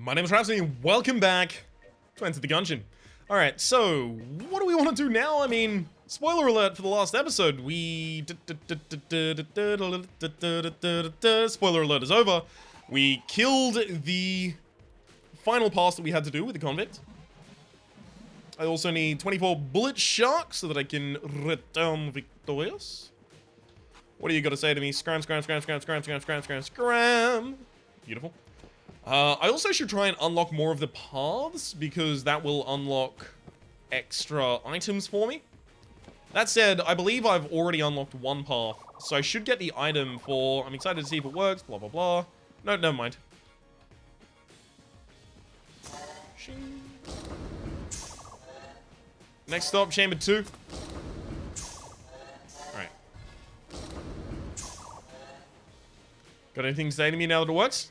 My name is Rhapsody and welcome back to Enter the Gungeon. Alright, so what do we want to do now? I mean, spoiler alert for the last episode, spoiler alert is over. We killed the final pass that we had to do with the convict. I also need 24 bullet sharks so that I can return victorious. What do you got to say to me? Scram, scram, scram, scram, scram, scram, scram, scram, scram. Beautiful. I also should try and unlock more of the paths, because that will unlock extra items for me. That said, I believe I've already unlocked one path, so I should get the item for... I'm excited to see if it works, blah, blah, blah. No, never mind. Next stop, chamber 2. Alright. Got anything to say to me now that it works?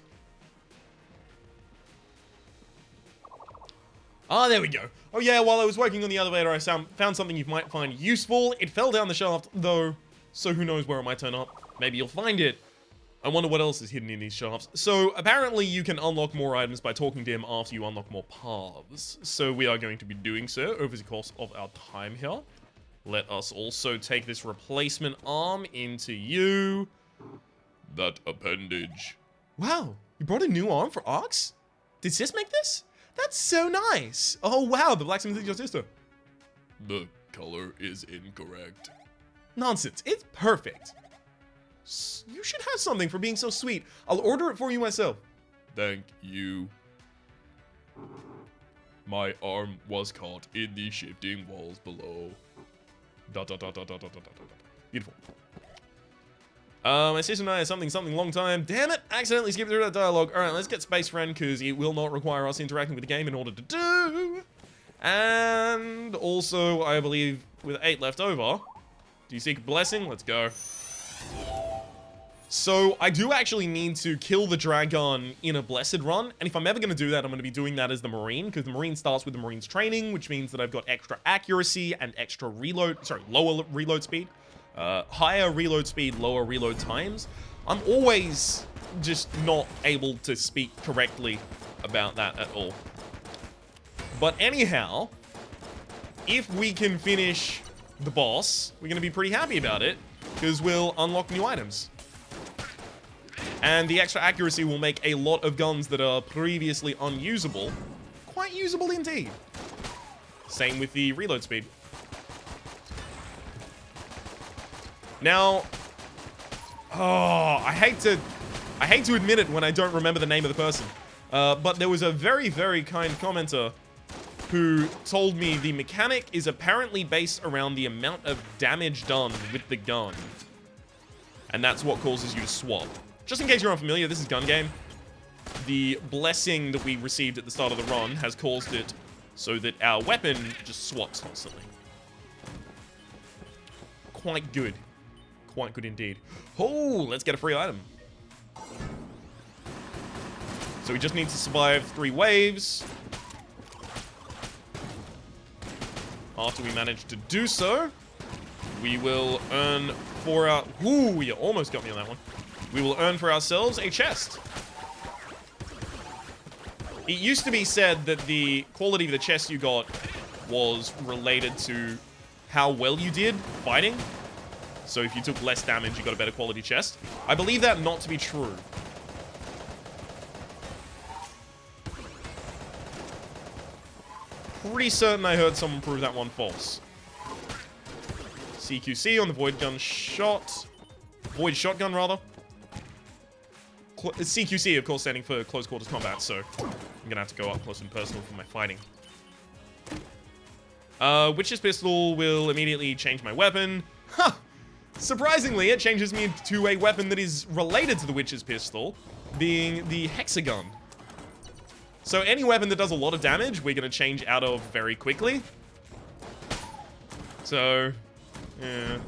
Ah, there we go. Oh yeah, while I was working on the elevator, I found something you might find useful. It fell down the shaft, though, so who knows where it might turn up. Maybe you'll find it. I wonder what else is hidden in these shafts. So, apparently you can unlock more items by talking to him after you unlock more paths. So we are going to be doing so over the course of our time here. Let us also take this replacement arm into you. That appendage. Wow, you brought a new arm for Ox? Did Sis make this? That's so nice. Oh wow, the blacksmith is your sister. The color is incorrect. Nonsense, it's perfect. You should have something for being so sweet. I'll order it for you myself. Thank you. My arm was caught in the shifting walls below. Dot, dot, dot, dot, dot, dot, dot, dot. Beautiful. My sister and I have something long time. Damn it, accidentally skipped through that dialogue. Alright, let's get Space Friend, because it will not require us interacting with the game in order to do. And also, I believe, with 8 left over, do you seek a blessing? Let's go. So, I do actually need to kill the dragon in a blessed run, and if I'm ever going to do that, I'm going to be doing that as the Marine, because the Marine starts with the Marine's training, which means that I've got extra accuracy and extra lower reload speed. Higher reload speed, lower reload times. I'm always just not able to speak correctly about that at all. But anyhow, if we can finish the boss, we're going to be pretty happy about it, because we'll unlock new items. And the extra accuracy will make a lot of guns that are previously unusable quite usable indeed. Same with the reload speed. Now, I hate to admit it when I don't remember the name of the person, but there was a very, very kind commenter who told me the mechanic is apparently based around the amount of damage done with the gun. And that's what causes you to swap. Just in case you're unfamiliar, this is Gun Game. The blessing that we received at the start of the run has caused it so that our weapon just swaps constantly. Quite good. Quite good indeed. Oh, let's get a free item. So we just need to survive 3 waves. After we manage to do so, we will earn for our... Ooh, you almost got me on that one. We will earn for ourselves a chest. It used to be said that the quality of the chest you got was related to how well you did fighting. So if you took less damage, you got a better quality chest. I believe that not to be true. Pretty certain I heard someone prove that one false. CQC on the Void Shotgun, rather. CQC, of course, standing for Close Quarters Combat, so I'm gonna have to go up close and personal for my fighting. Witch's Pistol will immediately change my weapon. Huh! Surprisingly, it changes me to a weapon that is related to the Witch's Pistol, being the Hexagon. So any weapon that does a lot of damage, we're gonna change out of very quickly. So, yeah.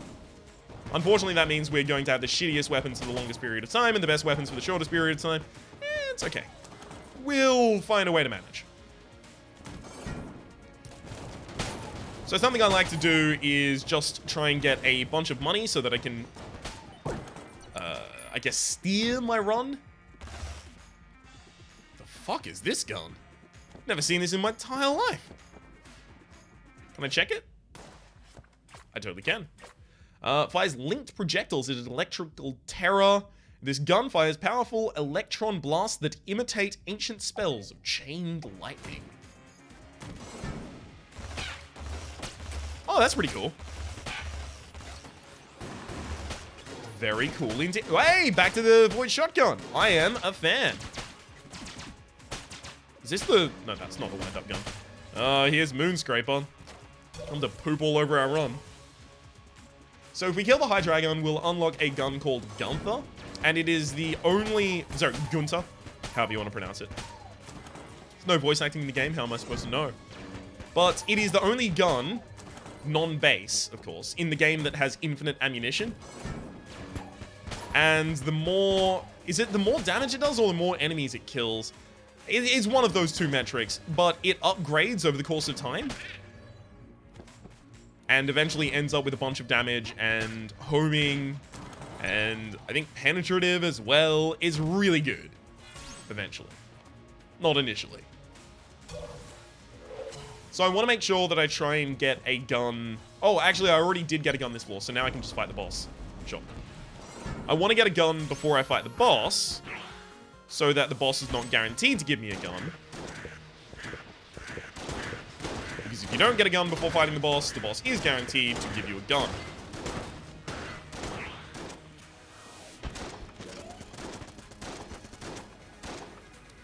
Unfortunately, that means we're going to have the shittiest weapons for the longest period of time and the best weapons for the shortest period of time. It's okay. We'll find a way to manage. So something I like to do is just try and get a bunch of money so that I can, I guess, steer my run. fuck is this gun? Never seen this in my entire life. Can I check it? I totally can. Fires linked projectiles at an electrical terror. This gun fires powerful electron blasts that imitate ancient spells of chained lightning. Oh, that's pretty cool. Very cool indeed. Hey, back to the void shotgun. I am a fan. Is this the... No, that's not the wind-up gun. Here's Moonscraper. Come to poop all over our run. So if we kill the High Dragon, we'll unlock a gun called Gunther. And it is the only... Sorry, Gunther. However you want to pronounce it. There's no voice acting in the game. How am I supposed to know? But it is the only gun, non-base, of course, in the game that has infinite ammunition. And the more... Is it the more damage it does or the more enemies it kills? It is one of those two metrics, but it upgrades over the course of time. And eventually ends up with a bunch of damage and homing, and I think penetrative as well. Is really good. Eventually. Not initially. So I want to make sure that I try and get a gun... Oh, actually, I already did get a gun this floor, so now I can just fight the boss. Sure. I want to get a gun before I fight the boss, so that the boss is not guaranteed to give me a gun. Because if you don't get a gun before fighting the boss is guaranteed to give you a gun.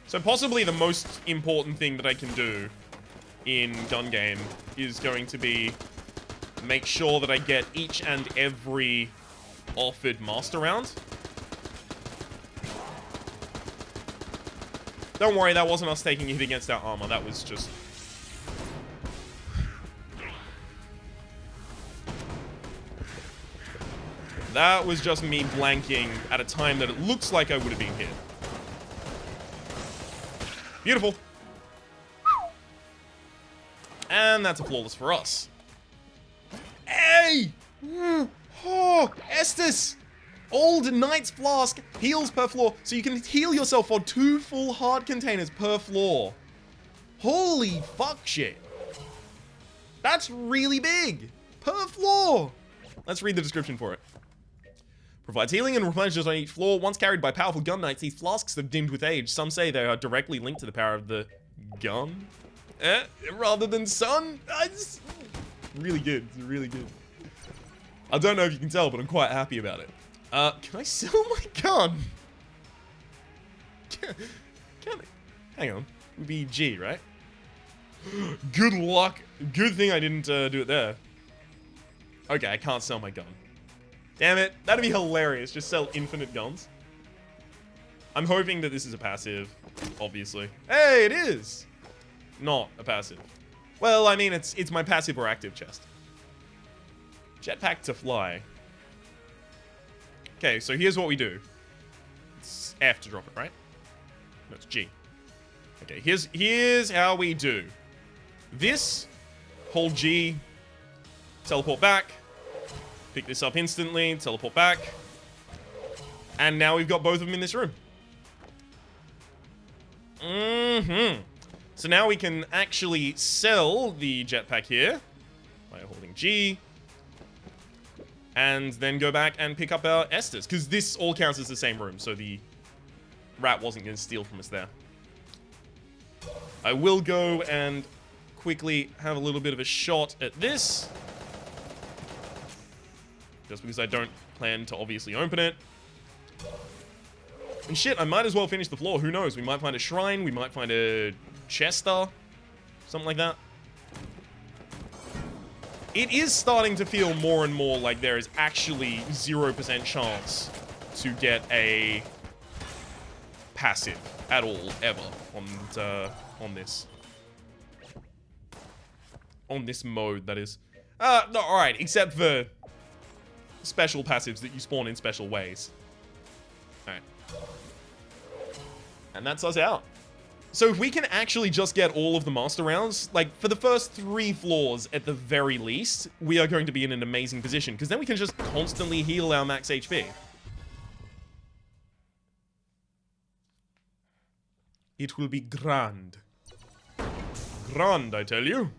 So possibly the most important thing that I can do in gun game is going to be make sure that I get each and every offered master round. Don't worry, that wasn't us taking a hit against our armor. That was just... That was just me blanking at a time that it looks like I would have been hit. Beautiful. And that's a flawless for us. Hey! Oh, Estus! Old Knight's Flask heals per floor, so you can heal yourself for 2 full heart containers per floor. Holy fuck shit. That's really big. Per floor. Let's read the description for it. Provides healing and replenishes on each floor. Once carried by powerful gun knights, these flasks have dimmed with age. Some say they are directly linked to the power of the gun. Rather than sun. It's really good. It's really good. I don't know if you can tell, but I'm quite happy about it. Can I sell my gun? Can I? Hang on. It would be G, right? Good luck. Good thing I didn't do it there. Okay, I can't sell my gun. Damn it. That'd be hilarious. Just sell infinite guns. I'm hoping that this is a passive, obviously. Hey, it is! Not a passive. Well, I mean, it's my passive or active chest. Jetpack to fly. Okay, so here's what we do. It's F to drop it, right? No, it's G. Okay, here's how we do. This, hold G, teleport back, pick this up instantly, teleport back, and now we've got both of them in this room. So now we can actually sell the jetpack here by holding G, and then go back and pick up our Estus, because this all counts as the same room, so the rat wasn't going to steal from us there. I will go and quickly have a little bit of a shot at this, just because I don't plan to obviously open it. And shit, I might as well finish the floor. Who knows? We might find a shrine, we might find a Chester, something like that. It is starting to feel more and more like there is actually 0% chance to get a passive at all, ever, on this mode, that is. No, alright, except for special passives that you spawn in special ways. Alright. And that's us out. So if we can actually just get all of the master rounds, like for the first 3 floors at the very least, we are going to be in an amazing position, because then we can just constantly heal our max HP. It will be grand. Grand, I tell you.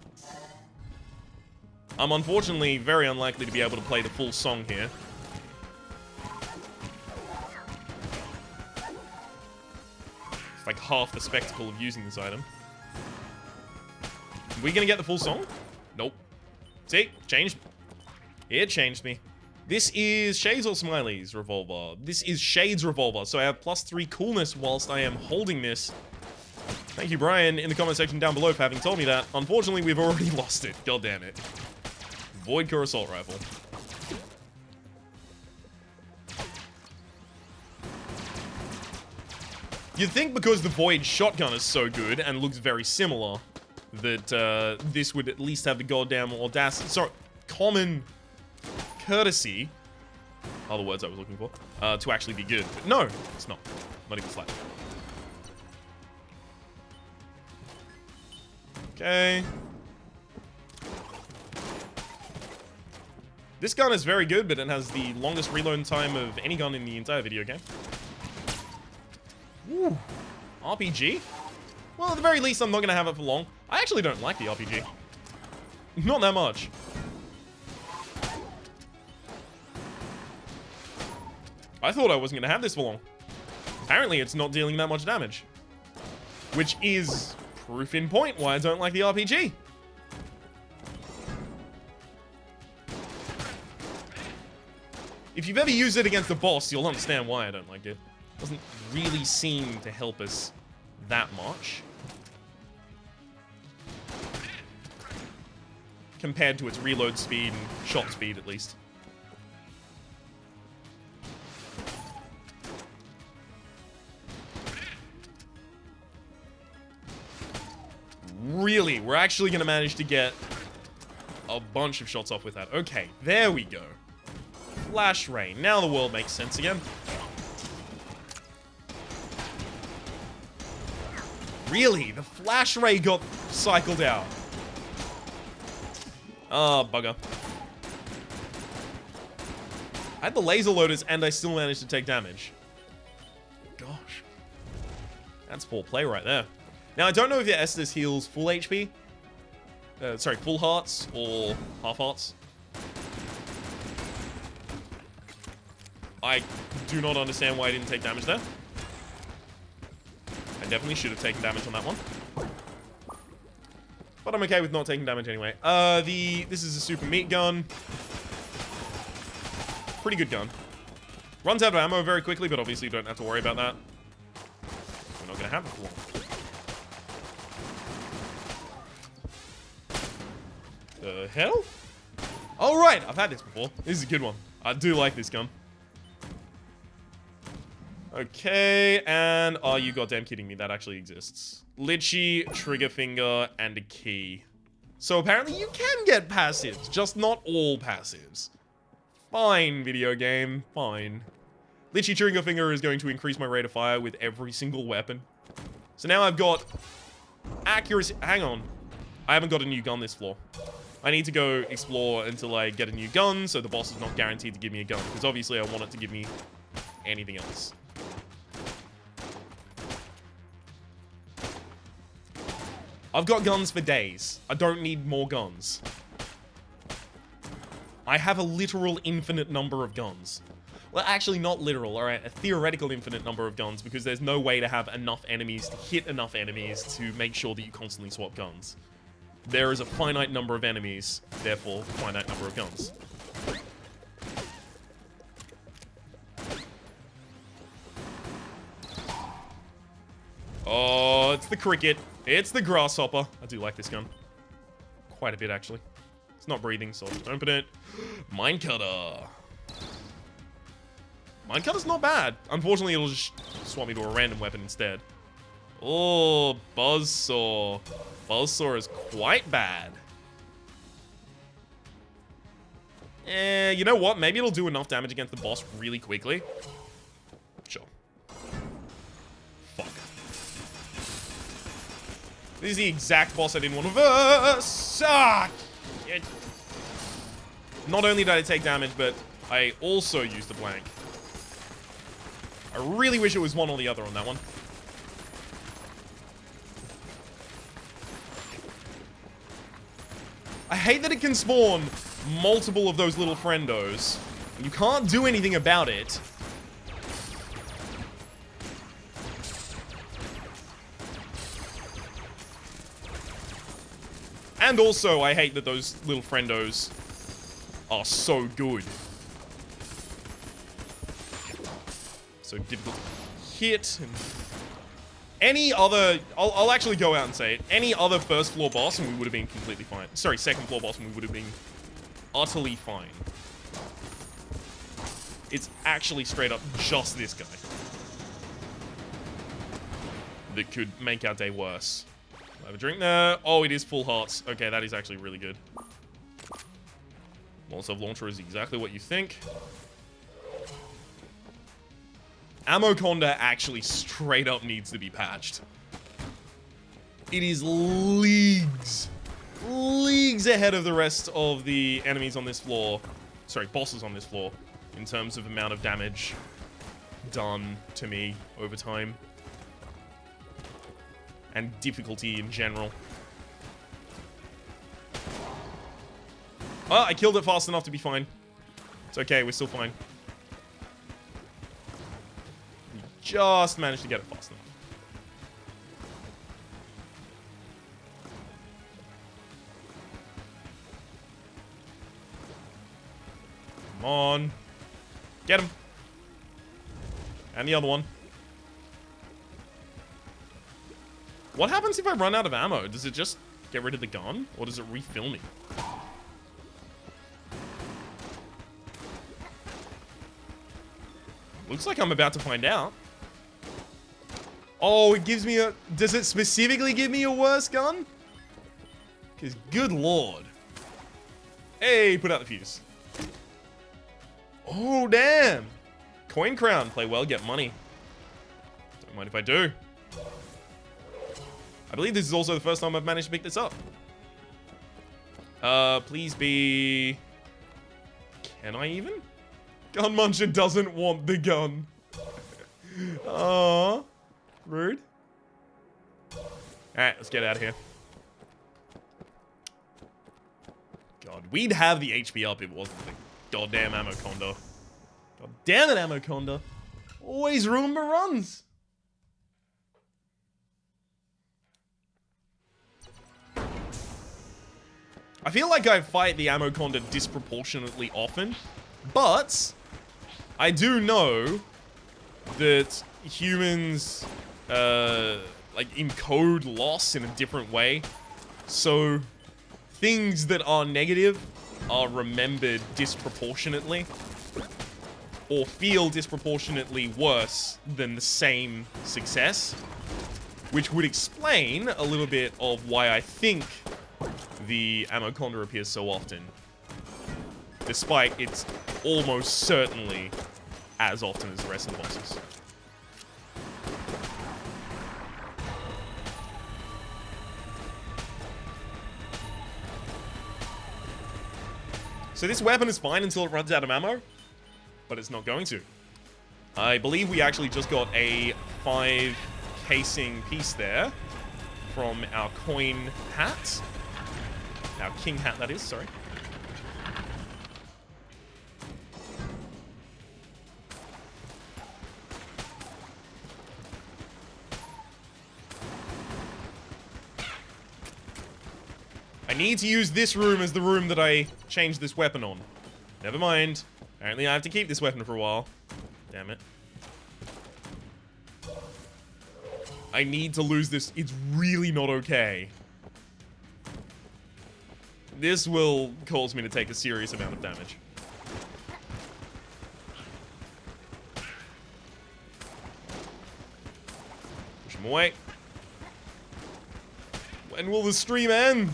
I'm unfortunately very unlikely to be able to play the full song here. It's like half the spectacle of using this item. Are we gonna get the full song? Nope. See? Changed. It changed me. This is Shades or Smiley's revolver. This is Shades revolver, so I have +3 coolness whilst I am holding this. Thank you, Brian, in the comment section down below for having told me that. Unfortunately, we've already lost it. God damn it. Void Core Assault Rifle. You'd think because the Void Shotgun is so good and looks very similar, that this would at least have the goddamn audacity. Sorry, common courtesy. Are the words I was looking for. To actually be good. But no, it's not. Not even slightly. Okay. This gun is very good, but it has the longest reload time of any gun in the entire video game. Woo. RPG? Well, at the very least, I'm not going to have it for long. I actually don't like the RPG. Not that much. I thought I wasn't going to have this for long. Apparently, it's not dealing that much damage. Which is proof in point why I don't like the RPG. If you've ever used it against a boss, you'll understand why I don't like it. It doesn't really seem to help us that much. Compared to its reload speed and shot speed, at least. Really? We're actually going to manage to get a bunch of shots off with that. Okay, there we go. Flash Ray. Now the world makes sense again. Really? The Flash Ray got cycled out. Oh, bugger. I had the laser loaders and I still managed to take damage. Gosh. That's poor play right there. Now, I don't know if your Estus heals full HP. Sorry, full hearts or half hearts. I do not understand why I didn't take damage there. I definitely should have taken damage on that one. But I'm okay with not taking damage anyway. This is a super meat gun. Pretty good gun. Runs out of ammo very quickly, but obviously you don't have to worry about that. We're not going to have it for long. The hell? Oh, right. I've had this before. This is a good one. I do like this gun. Okay, and are you goddamn kidding me? That actually exists. Litchi, trigger finger, and a key. So apparently you can get passives, just not all passives. Fine, video game. Fine. Litchi trigger finger is going to increase my rate of fire with every single weapon. So now I've got accuracy. Hang on. I haven't got a new gun this floor. I need to go explore until I get a new gun, so the boss is not guaranteed to give me a gun, because obviously I want it to give me anything else. I've got guns for days. I don't need more guns. I have a literal infinite number of guns. Well, actually not literal, alright? A theoretical infinite number of guns, because there's no way to have enough enemies to hit enough enemies to make sure that you constantly swap guns. There is a finite number of enemies, therefore, a finite number of guns. Oh, it's the cricket. It's the grasshopper. I do like this gun. Quite a bit, actually. It's not breathing, so I'll just open it. Minecutter. Minecutter's not bad. Unfortunately, it'll just swap me to a random weapon instead. Oh, Buzzsaw. Buzzsaw is quite bad. You know what? Maybe it'll do enough damage against the boss really quickly. Sure. Fuck. This is the exact boss I didn't want to verse. Ah! Not only did I take damage, but I also used the blank. I really wish it was one or the other on that one. I hate that it can spawn multiple of those little friendos. You can't do anything about it. And also, I hate that those little friendos are so good. So difficult to hit. And any other... I'll actually go out and say it. Any other first floor boss and we would have been completely fine. Sorry, second floor boss and we would have been utterly fine. It's actually straight up just this guy that could make our day worse. I have a drink there. Oh, it is full hearts. Okay, that is actually really good. Molotov launcher is exactly what you think. Ammoconda actually straight up needs to be patched. It is leagues ahead of the rest of the enemies on this floor. Sorry, bosses on this floor. In terms of amount of damage done to me over time. And difficulty in general. Well, I killed it fast enough to be fine. It's okay, we're still fine. We just managed to get it fast enough. Come on. Get him. And the other one. What happens if I run out of ammo? Does it just get rid of the gun? Or does it refill me? Looks like I'm about to find out. Oh, it gives me a... Does it specifically give me a worse gun? Because good lord. Hey, put out the fuse. Oh, damn. Coin crown. Play well, get money. Don't mind if I do. I believe this is also the first time I've managed to pick this up. Please be... Can I even? Gun Muncher doesn't want the gun. Aww. Rude. Alright, let's get out of here. God, we'd have the HP up if it wasn't the goddamn Ammoconda. God damn it, Ammoconda. Always ruin my runs. I feel like I fight the Ammoconda disproportionately often, but I do know that humans like encode loss in a different way. So things that are negative are remembered disproportionately or feel disproportionately worse than the same success, which would explain a little bit of why I think the Ammoconda appears so often, despite it's almost certainly as often as the rest of the bosses. So this weapon is fine until it runs out of ammo, but it's not going to. I believe we actually just got a 5 casing piece there from our coin hat. Our king hat, that is, sorry. I need to use this room as the room that I changed this weapon on. Never mind. Apparently I have to keep this weapon for a while. Damn it. I need to lose this. It's really not okay. This will cause me to take a serious amount of damage. Push him away. When will the stream end?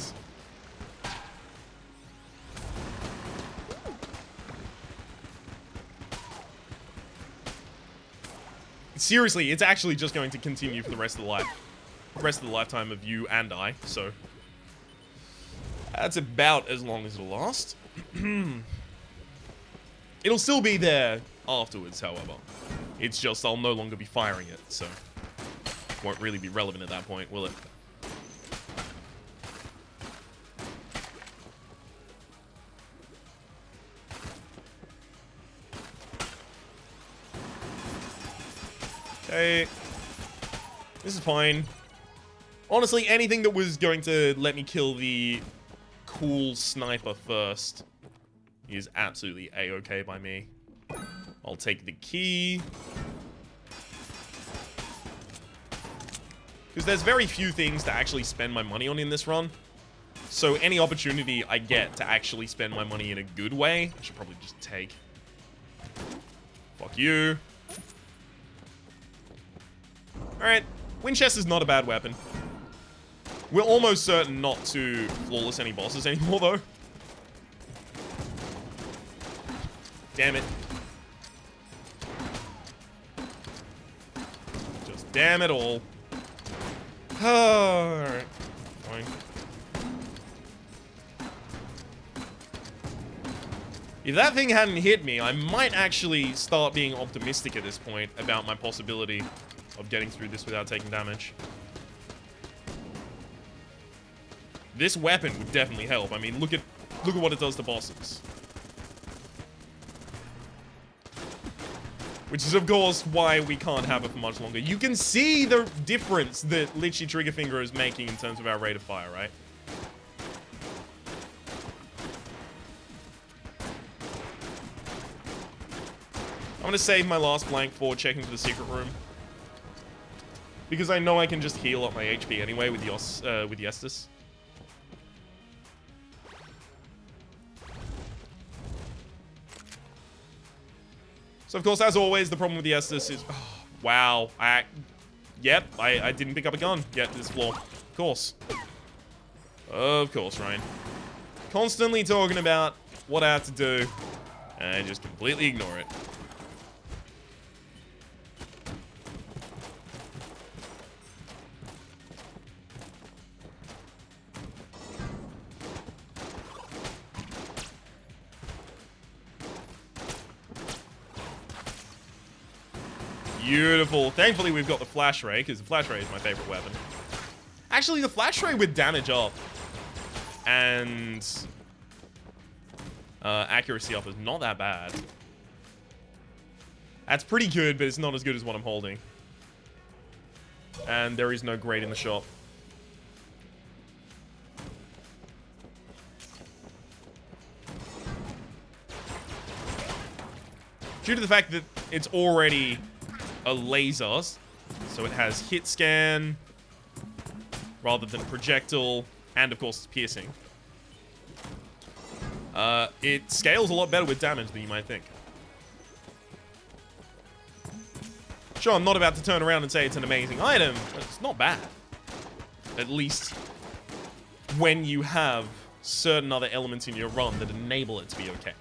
Seriously, it's actually just going to continue for the rest of the lifetime of you and I, so that's about as long as it'll last. It'll still be there afterwards, however. It's just I'll no longer be firing it, so it won't really be relevant at that point, will it? Okay. This is fine. Honestly, anything that was going to let me kill the cool sniper first is absolutely a-okay by me. I'll take the key. Because there's very few things to actually spend my money on in this run. So any opportunity I get to actually spend my money in a good way, I should probably just take. Fuck you. Alright, Winchester's not a bad weapon. We're almost certain not to flawless any bosses anymore, though. Damn it. Just damn it all. Alright. Fine. If that thing hadn't hit me, I might actually start being optimistic at this point about my possibility of getting through this without taking damage. This weapon would definitely help. I mean, look at what it does to bosses. Which is, of course, why we can't have it for much longer. You can see the difference that Lichy Triggerfinger is making in terms of our rate of fire, right? I'm gonna save my last blank for checking to the secret room. Because I know I can just heal up my HP anyway with Yestus. So, of course, as always, the problem with the Estus is... Oh, wow. Yep, I didn't pick up a gun yet this floor. Of course. Of course, Ryan. Constantly talking about what I have to do, and I just completely ignore it. Beautiful. Thankfully, we've got the flash ray, because the flash ray is my favorite weapon. Actually, the flash ray with damage up and accuracy up is not that bad. That's pretty good, but it's not as good as what I'm holding. And there is no grade in the shop. Due to the fact that it's already a laser, so it has hit scan rather than projectile, and of course it's piercing. It scales a lot better with damage than you might think. Sure, I'm not about to turn around and say it's an amazing item, but it's not bad. At least when you have certain other elements in your run that enable it to be okay.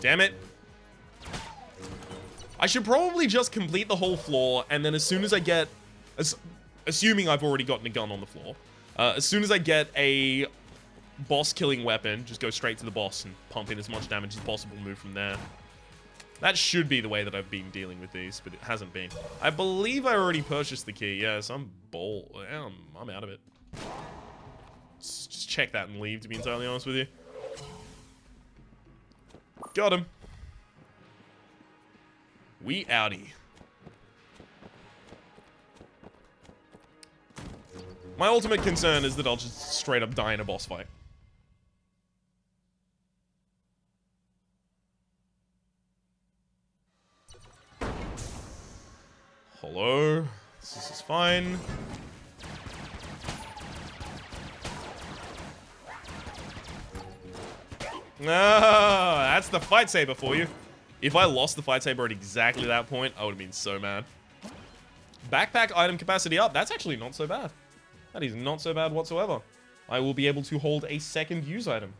Damn it. I should probably just complete the whole floor, and then as soon as I get... Assuming I've already gotten a gun on the floor. As soon as I get a boss-killing weapon, just go straight to the boss and pump in as much damage as possible, move from there. That should be the way that I've been dealing with these, but it hasn't been. I believe I already purchased the key. Yes, I'm out of it. Just check that and leave, to be entirely honest with you. Got him. We outie. My ultimate concern is that I'll just straight up die in a boss fight. Hello? This is fine. Ah, that's the fight saber for you. If I lost the fight saber at exactly that point, I would have been so mad. Backpack item capacity up. That's actually not so bad. That is not so bad whatsoever. I will be able to hold a second use item.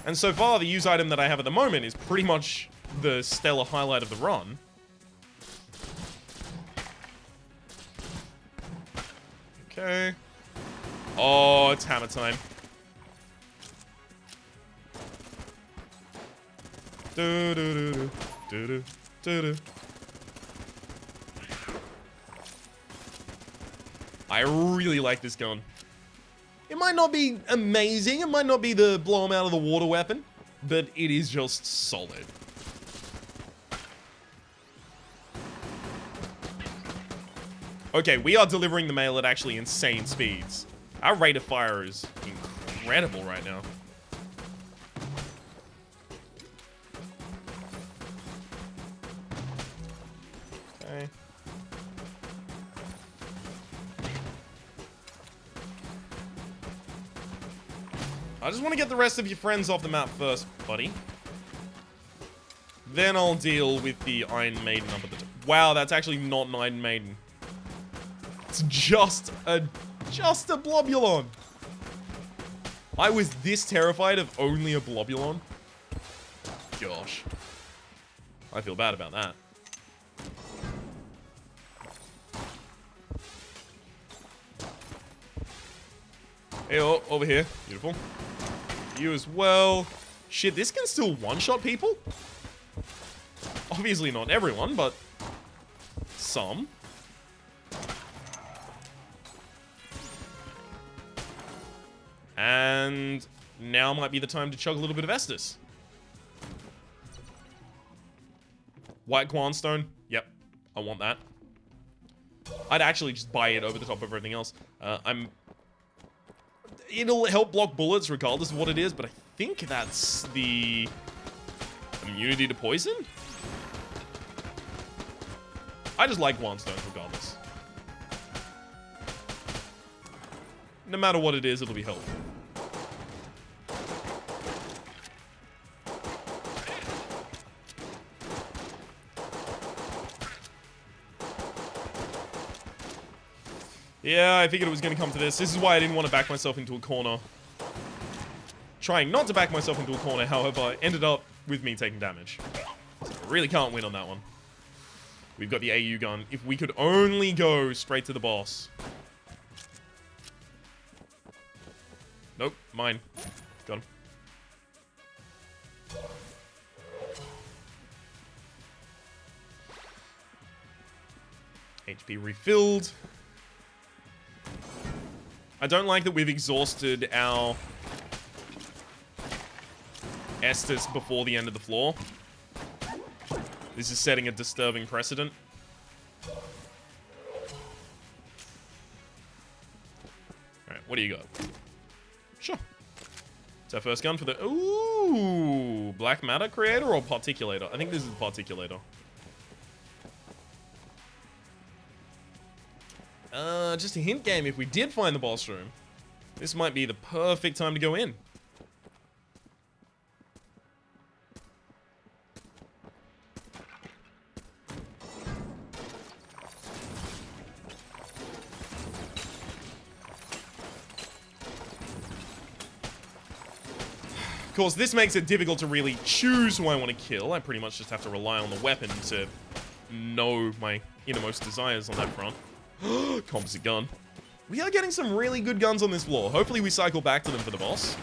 And so far, the use item that I have at the moment is pretty much the stellar highlight of the run. Okay. Oh, it's hammer time. I really like this gun. It might not be amazing, it might not be the blow 'em out of the water weapon, but it is just solid. Okay, we are delivering the mail at actually insane speeds. Our rate of fire is incredible right now. Okay. I just want to get the rest of your friends off the map first, buddy. Then I'll deal with the Iron Maiden up at the top. Wow, that's actually not an Iron Maiden. It's just a Blobulon. I was this terrified of only a Blobulon. Gosh. I feel bad about that. Hey, oh, over here. Beautiful. You as well. Shit, this can still one-shot people? Obviously not everyone, but some. And now might be the time to chug a little bit of Estus. White Guanstone. Yep, I want that. I'd actually just buy it over the top of everything else. It'll help block bullets regardless of what it is, but I think that's the immunity to poison? I just like Guanstones regardless. No matter what it is, it'll be helpful. Yeah, I figured it was going to come to this. This is why I didn't want to back myself into a corner. Trying not to back myself into a corner, however, ended up with me taking damage. So I really can't win on that one. We've got the AU gun. If we could only go straight to the boss. Nope, mine. Got him. HP refilled. I don't like that we've exhausted our Estus before the end of the floor. This is setting a disturbing precedent. Alright, what do you got? Sure. It's our first gun for the... Ooh! Black matter creator or particulator? I think this is particulator. Just a hint game, if we did find the boss room, this might be the perfect time to go in. Of course, this makes it difficult to really choose who I want to kill. I pretty much just have to rely on the weapon to know my innermost desires on that front. Composite gun. We are getting some really good guns on this floor. Hopefully we cycle back to them for the boss.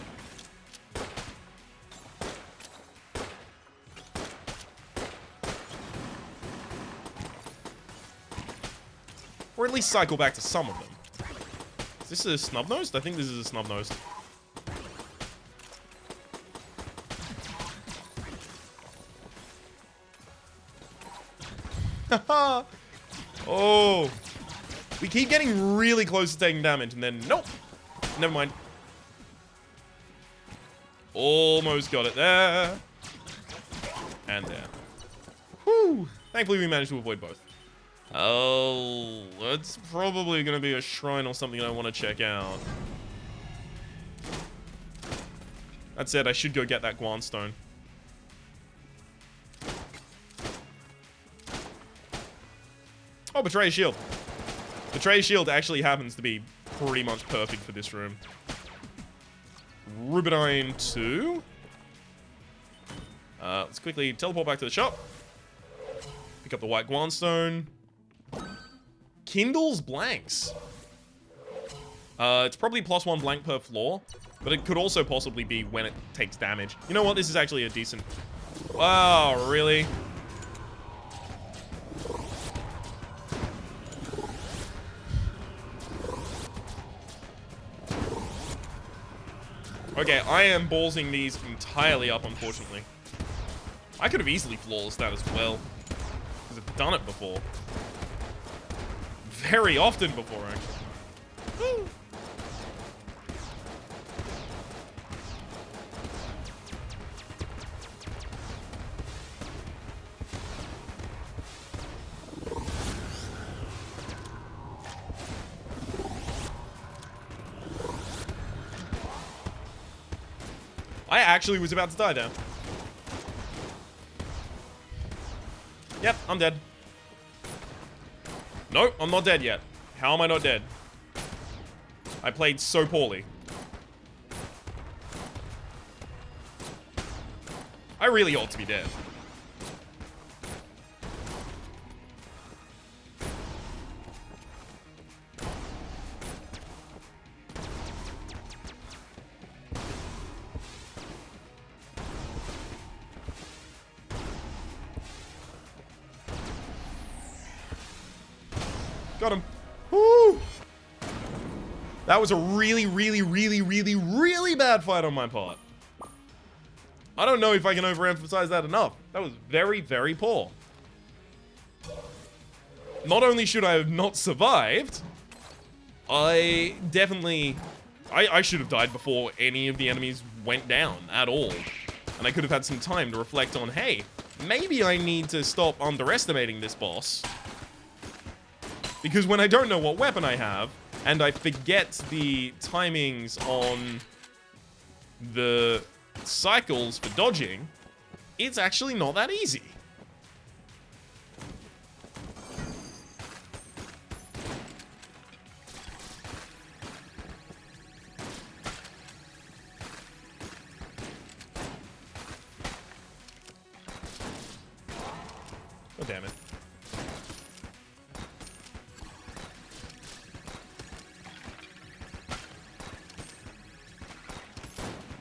Or at least cycle back to some of them. Is this a snub-nosed? I think this is a snub-nosed. Haha! Oh! We keep getting really close to taking damage, and then, nope! Never mind. Almost got it there. And there. Whew! Thankfully we managed to avoid both. Oh, that's probably gonna be a shrine or something I want to check out. That said, I should go get that Guanstone. Oh, Betrayer's Shield. Betrayer's Shield actually happens to be pretty much perfect for this room. Rubidine 2. Let's quickly teleport back to the shop. Pick up the white Guanstone. Kindle's blanks. It's probably +1 blank per floor, but it could also possibly be when it takes damage. You know what? This is actually a decent Wow, really? Okay, I am ballsing these entirely up, unfortunately. I could have easily flawless that as well. Because I've done it before. Very often before, actually. Woo. I actually was about to die there. Yep, I'm dead. No, I'm not dead yet. How am I not dead? I played so poorly. I really ought to be dead. Got him. Woo! That was a really, really, really, really, really bad fight on my part. I don't know if I can overemphasize that enough. That was very, very poor. Not only should I have not survived, I definitely... I should have died before any of the enemies went down at all. And I could have had some time to reflect on, hey, maybe I need to stop underestimating this boss. Because when I don't know what weapon I have, and I forget the timings on the cycles for dodging, it's actually not that easy. Oh, damn it.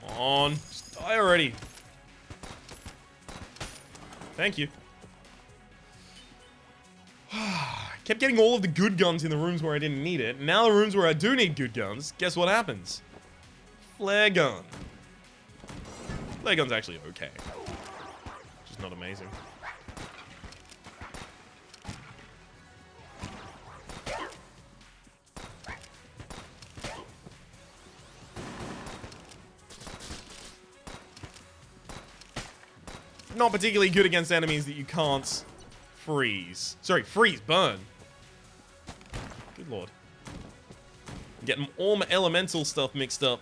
Come on, just die already. Thank you. Kept getting all of the good guns in the rooms where I didn't need it. Now the rooms where I do need good guns, guess what happens? Flare gun. Flare gun's actually okay. Just not amazing. Not particularly good against enemies that you can't freeze. Sorry, freeze, burn. Good lord. Getting all my elemental stuff mixed up.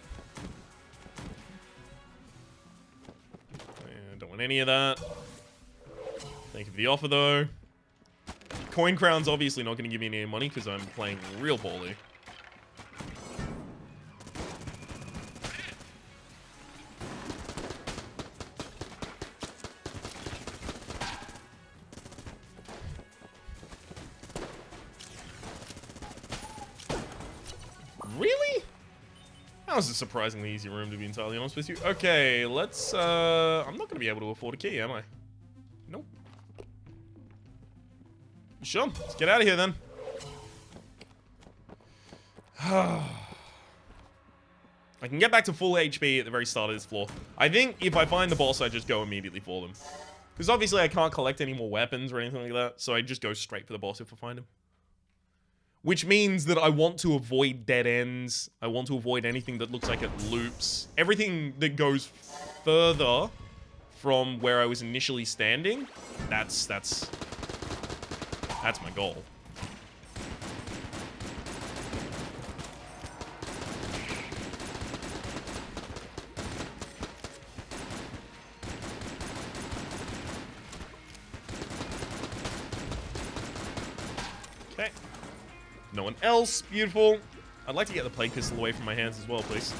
Don't want any of that. Thank you for the offer, though. Coin Crown's obviously not going to give me any money because I'm playing real poorly. Really? That was a surprisingly easy room, to be entirely honest with you. Okay, let's, I'm not gonna be able to afford a key, am I? Nope. Sure, let's get out of here then. I can get back to full HP at the very start of this floor. I think if I find the boss, I just go immediately for them. Because obviously I can't collect any more weapons or anything like that, so I just go straight for the boss if I find him. Which means that I want to avoid dead ends. I want to avoid anything that looks like it loops. Everything that goes further from where I was initially standing, that's my goal. Okay. No one else. Beautiful. I'd like to get the plague pistol away from my hands as well, please.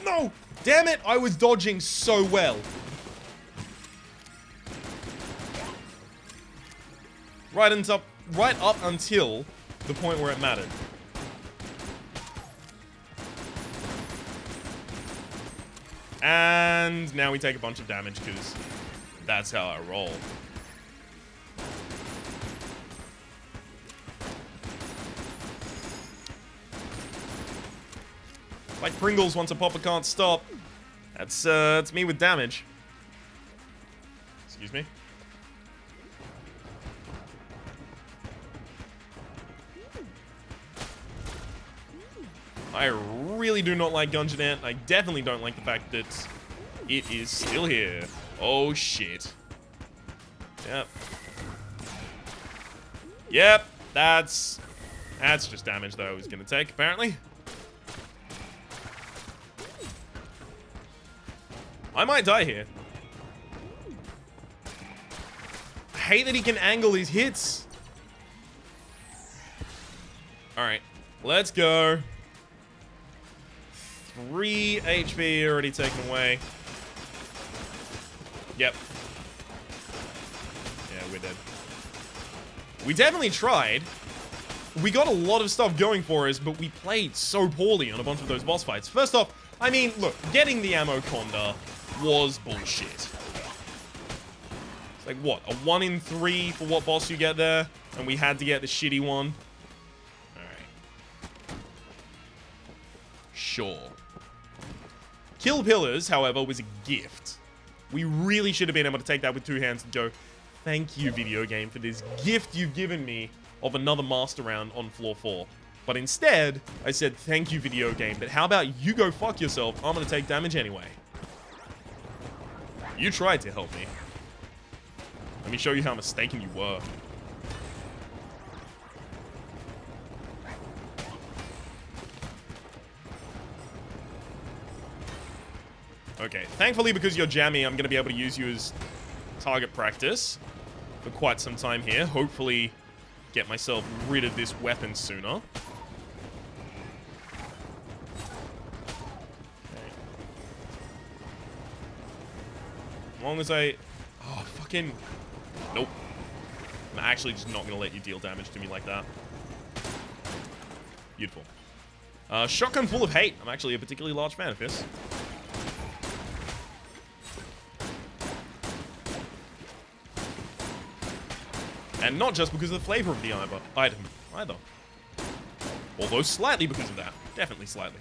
No! Damn it, I was dodging so well. Right up until the point where it mattered. And now we take a bunch of damage because that's how I roll. Like Pringles, once a popper can't stop. That's me with damage. Excuse me. I really do not like Gungeon. I definitely don't like the fact that it is still here. Oh shit. Yep. Yep, that's just damage that I was gonna take, apparently. I might die here. I hate that he can angle his hits. Alright, let's go. 3 HP already taken away. Yep. Yeah, we're dead. We definitely tried. We got a lot of stuff going for us, but we played so poorly on a bunch of those boss fights. First off, I mean, look, getting the Ammoconda was bullshit. It's like, what, a 1 in 3 for what boss you get there? And we had to get the shitty one? Alright. Sure. Kill Pillars, however, was a gift. We really should have been able to take that with 2 hands and go, thank you, video game, for this gift you've given me of another master round on floor 4. But instead, I said, thank you, video game, but how about you go fuck yourself? I'm gonna take damage anyway. You tried to help me. Let me show you how mistaken you were. Okay, thankfully, because you're jammy, I'm going to be able to use you as target practice for quite some time here. Hopefully, get myself rid of this weapon sooner. Okay. As long as I... Oh, fucking... Nope. I'm actually just not going to let you deal damage to me like that. Beautiful. Shotgun Full of Hate. I'm actually a particularly large fan of this. And not just because of the flavor of the item, either. Although slightly because of that. Definitely slightly.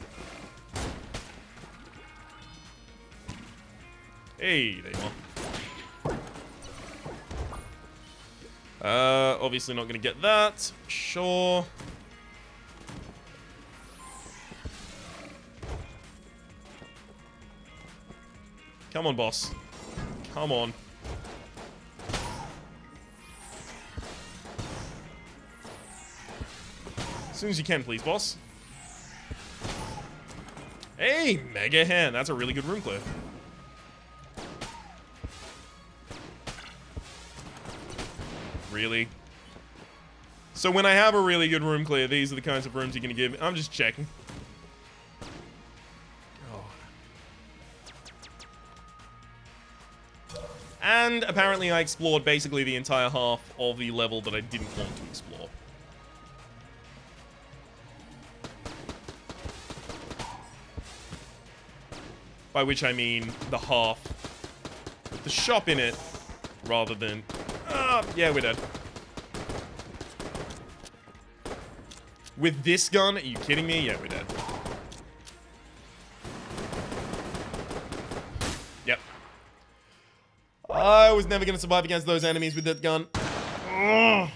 Hey, there you are. Obviously not gonna get that. Sure. Come on, boss. Come on. As soon as you can, please, boss. Hey, Mega Hand. That's a really good room clear. Really? So when I have a really good room clear, these are the kinds of rooms you're going to give me? I'm just checking. Oh. And apparently I explored basically the entire half of the level that I didn't want to explore. By which I mean the half with the shop in it, rather than... yeah, we're dead. With this gun? Are you kidding me? Yeah, we're dead. Yep. I was never going to survive against those enemies with that gun. Ugh.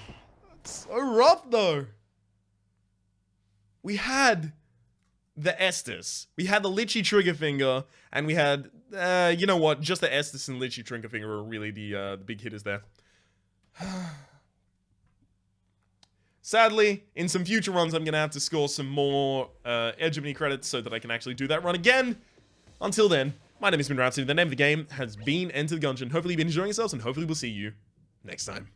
It's so rough, though. We had... the Estus. We had the Litchi Trigger Finger, and we had, you know what, just the Estus and Litchi Trigger Finger are really the big hitters there. Sadly, in some future runs, I'm going to have to score some more Edge of Me credits so that I can actually do that run again. Until then, my name has been Rhapsody. The name of the game has been Enter the Gungeon. Hopefully you've been enjoying yourselves, and hopefully we'll see you next time.